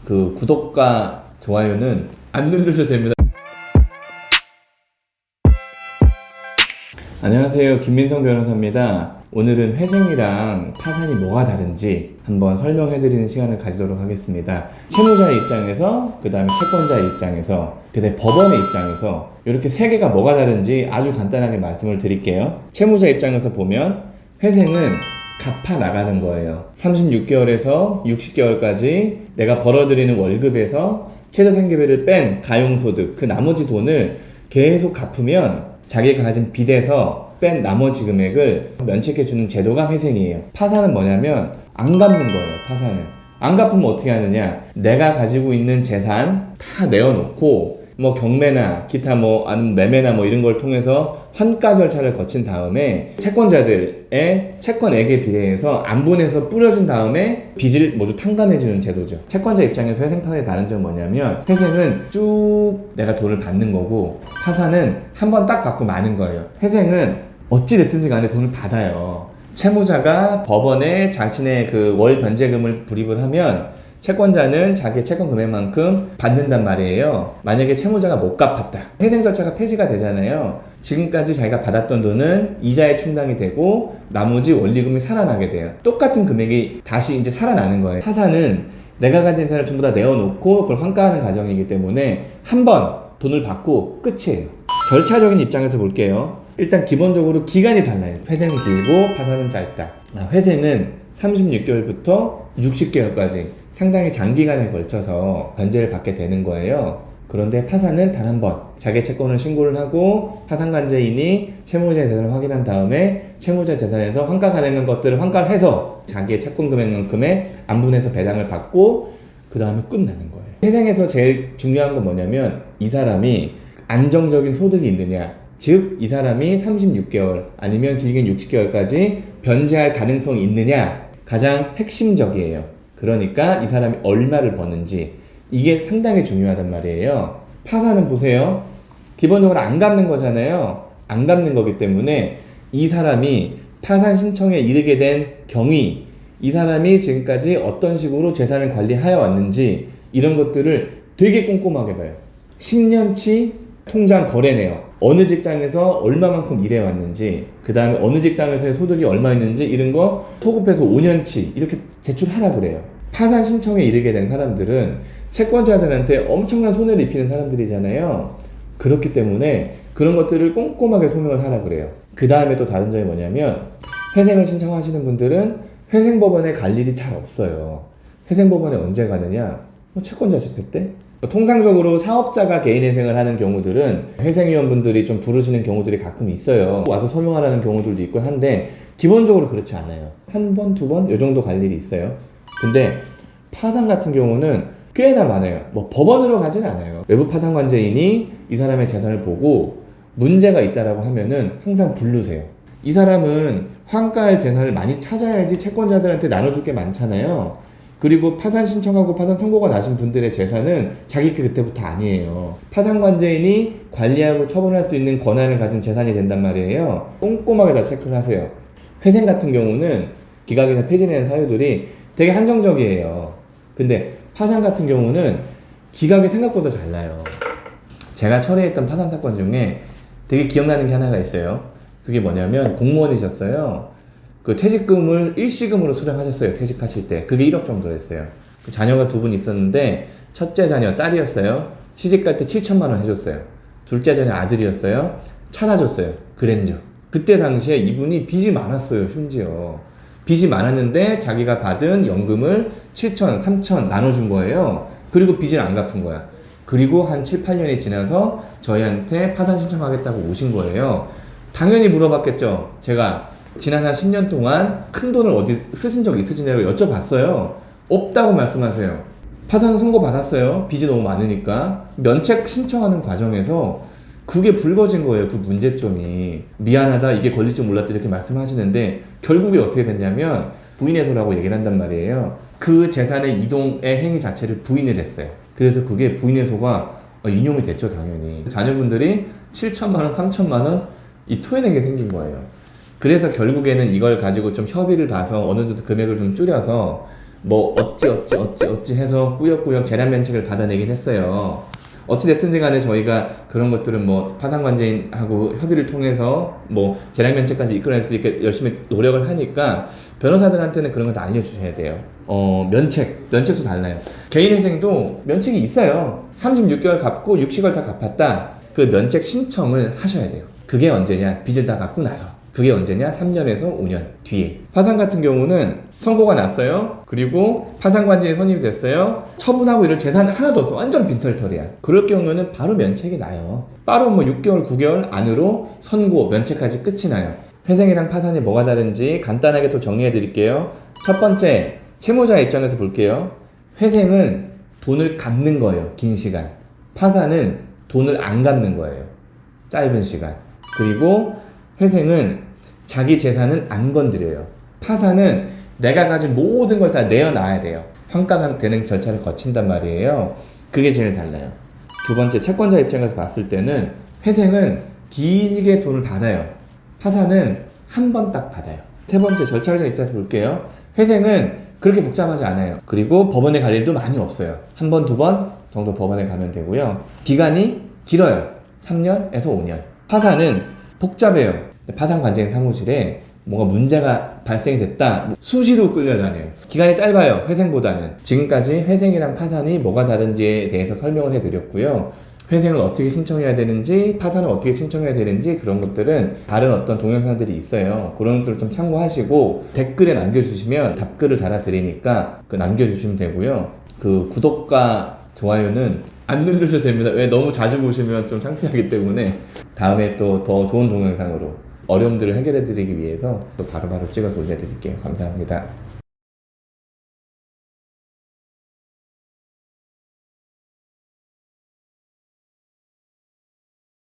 그 구독과 좋아요는 안 누르셔도 됩니다. 안녕하세요, 김민성 변호사입니다. 오늘은 회생이랑 파산이 뭐가 다른지 한번 설명해드리는 시간을 가지도록 하겠습니다. 채무자의 입장에서, 그 다음에 채권자의 입장에서, 그 다음에 법원의 입장에서 이렇게 세 개가 뭐가 다른지 아주 간단하게 말씀을 드릴게요. 채무자 입장에서 보면 회생은 갚아 나가는 거예요. 36개월에서 60개월까지 내가 벌어들이는 월급에서 최저생계비를 뺀 가용소득, 그 나머지 돈을 계속 갚으면 자기가 가진 빚에서 뺀 나머지 금액을 면책해주는 제도가 회생이에요. 파산은 뭐냐면 안 갚는 거예요. 파산은 안 갚으면 어떻게 하느냐, 내가 가지고 있는 재산 다 내어놓고 뭐 경매나 기타 아니면 매매나 이런 걸 통해서 환가 절차를 거친 다음에 채권자들의 채권액에 비례해서 안분해서 뿌려준 다음에 빚을 모두 탕감해주는 제도죠. 채권자 입장에서 회생 파산의 다른 점은 뭐냐면, 회생은 쭉 내가 돈을 받는 거고 파산은 한 번 딱 받고 마는 거예요. 회생은 어찌 됐든지 간에 돈을 받아요. 채무자가 법원에 자신의 그 월 변제금을 불입을 하면 채권자는 자기의 채권 금액만큼 받는단 말이에요. 만약에 채무자가 못 갚았다, 회생 절차가 폐지가 되잖아요. 지금까지 자기가 받았던 돈은 이자에 충당이 되고 나머지 원리금이 살아나게 돼요. 똑같은 금액이 다시 이제 살아나는 거예요. 파산은 내가 가진 재산을 전부 다 내어놓고 그걸 환가하는 과정이기 때문에 한 번 돈을 받고 끝이에요. 절차적인 입장에서 볼게요. 일단 기본적으로 기간이 달라요. 회생은 길고 파산은 짧다. 회생은 36개월부터 60개월까지 상당히 장기간에 걸쳐서 변제를 받게 되는 거예요. 그런데 파산은 단 한 번, 자기 채권을 신고를 하고 파산관제인이 채무자의 재산을 확인한 다음에 채무자 재산에서 환가 가능한 것들을 환가를 해서 자기의 채권 금액만큼의 안분해서 배당을 받고 그 다음에 끝나는 거예요. 회생에서 제일 중요한 건 뭐냐면, 이 사람이 안정적인 소득이 있느냐, 즉 이 사람이 36개월 아니면 길게는 60개월까지 변제할 가능성이 있느냐, 가장 핵심적이에요. 그러니까 이 사람이 얼마를 버는지, 이게 상당히 중요하단 말이에요. 파산은 보세요, 기본적으로 안 갚는 거잖아요. 안 갚는 거기 때문에 이 사람이 파산 신청에 이르게 된 경위, 이 사람이 지금까지 어떤 식으로 재산을 관리하여 왔는지 이런 것들을 되게 꼼꼼하게 봐요. 10년치 통장 거래 내역, 어느 직장에서 얼마만큼 일해왔는지, 그 다음에 어느 직장에서의 소득이 얼마 있는지 이런 거 소급해서 5년치 이렇게 제출하라 그래요. 파산 신청에 이르게 된 사람들은 채권자들한테 엄청난 손해를 입히는 사람들이잖아요. 그렇기 때문에 그런 것들을 꼼꼼하게 소명을 하라 그래요. 그 다음에 또 다른 점이 뭐냐면, 회생을 신청하시는 분들은 회생법원에 갈 일이 잘 없어요. 회생법원에 언제 가느냐, 채권자 집회 때? 통상적으로 사업자가 개인회생을 하는 경우들은 회생위원분들이 좀 부르시는 경우들이 가끔 있어요. 와서 설명하라는 경우들도 있고 한데, 기본적으로 그렇지 않아요. 한 번, 두 번? 요 정도 갈 일이 있어요. 근데 파산 같은 경우는 꽤나 많아요. 법원으로 가진 않아요. 외부 파산관제인이 이 사람의 재산을 보고 문제가 있다라고 하면은 항상 부르세요. 이 사람은 환가할 재산을 많이 찾아야지 채권자들한테 나눠줄 게 많잖아요. 그리고 파산 신청하고 파산 선고가 나신 분들의 재산은 자기 그때부터 아니에요. 파산관제인이 관리하고 처분할 수 있는 권한을 가진 재산이 된단 말이에요. 꼼꼼하게 다 체크를 하세요. 회생 같은 경우는 기각이나 폐지되는 사유들이 되게 한정적이에요. 근데 파산 같은 경우는 기각이 생각보다 잘 나요. 제가 처리했던 파산 사건 중에 되게 기억나는 게 하나가 있어요. 그게 뭐냐면, 공무원이셨어요. 그 퇴직금을 일시금으로 수령하셨어요. 퇴직하실 때. 그게 1억 정도였어요. 그 자녀가 2분 있었는데, 첫째 자녀 딸이었어요. 시집갈 때 7천만 원 해줬어요. 둘째 자녀 아들이었어요. 차 사줬어요. 그랜저. 그때 당시에 이분이 빚이 많았어요. 심지어 빚이 많았는데 자기가 받은 연금을 7천, 3천 나눠준 거예요. 그리고 빚을 안 갚은 거야. 그리고 한 7, 8년이 지나서 저희한테 파산 신청하겠다고 오신 거예요. 당연히 물어봤겠죠. 제가 지난 한 10년 동안 큰 돈을 어디 쓰신 적 있으시냐고 여쭤봤어요. 없다고 말씀하세요. 파산 선고 받았어요. 빚이 너무 많으니까. 면책 신청하는 과정에서 그게 불거진 거예요. 그 문제점이. 미안하다, 이게 걸릴 줄 몰랐다, 이렇게 말씀하시는데 결국에 어떻게 됐냐면 부인해소라고 얘기를 한단 말이에요. 그 재산의 이동의 행위 자체를 부인을 했어요. 그래서 그게 부인해소가 인용이 됐죠, 당연히. 자녀분들이 7천만 원, 3천만 원 이 토해낸 게 생긴 거예요. 그래서 결국에는 이걸 가지고 좀 협의를 봐서 어느 정도 금액을 좀 줄여서 뭐 어찌 해서 꾸역꾸역 재량 면책을 받아내긴 했어요. 어찌됐든지 간에 저희가 그런 것들은 뭐 파산관제인하고 협의를 통해서 뭐 재량 면책까지 이끌어낼 수 있게 열심히 노력을 하니까 변호사들한테는 그런 걸 다 알려주셔야 돼요. 면책도 달라요. 개인회생도 면책이 있어요. 36개월 갚고 60개월 다 갚았다. 그 면책 신청을 하셔야 돼요. 그게 언제냐? 빚을 다 갚고 나서. 그게 언제냐? 3년에서 5년 뒤에. 파산 같은 경우는 선고가 났어요. 그리고 파산관제에 선임이 됐어요. 처분하고 이럴 재산 하나도 없어. 완전 빈털털이야. 그럴 경우는 바로 면책이 나요. 바로 뭐 6개월, 9개월 안으로 선고, 면책까지 끝이 나요. 회생이랑 파산이 뭐가 다른지 간단하게 또 정리해 드릴게요. 첫 번째, 채무자 입장에서 볼게요. 회생은 돈을 갚는 거예요. 긴 시간. 파산은 돈을 안 갚는 거예요. 짧은 시간. 그리고 회생은 자기 재산은 안 건드려요. 파산은 내가 가진 모든 걸 다 내어놔야 돼요. 환가가 되는 절차를 거친단 말이에요. 그게 제일 달라요. 두 번째, 채권자 입장에서 봤을 때는 회생은 길게 돈을 받아요. 파산은 한 번 딱 받아요. 세 번째, 절차적 입장에서 볼게요. 회생은 그렇게 복잡하지 않아요. 그리고 법원에 갈 일도 많이 없어요. 한 번, 두 번 정도 법원에 가면 되고요. 기간이 길어요. 3년에서 5년. 파산은 복잡해요. 파산관제인 사무실에 뭔가 문제가 발생이 됐다, 수시로 끌려다녀요. 기간이 짧아요. 회생보다는. 지금까지 회생이랑 파산이 뭐가 다른지에 대해서 설명을 해드렸고요. 회생을 어떻게 신청해야 되는지, 파산을 어떻게 신청해야 되는지, 그런 것들은 다른 어떤 동영상들이 있어요. 그런 것들을 좀 참고하시고 댓글에 남겨주시면 답글을 달아드리니까 남겨주시면 되고요. 그 구독과 좋아요는 안 누르셔도 됩니다. 왜? 너무 자주 보시면 좀 창피하기 때문에 다음에 또 더 좋은 동영상으로 어려움들을 해결해 드리기 위해서 또 바로바로 찍어서 올려드릴게요. 감사합니다.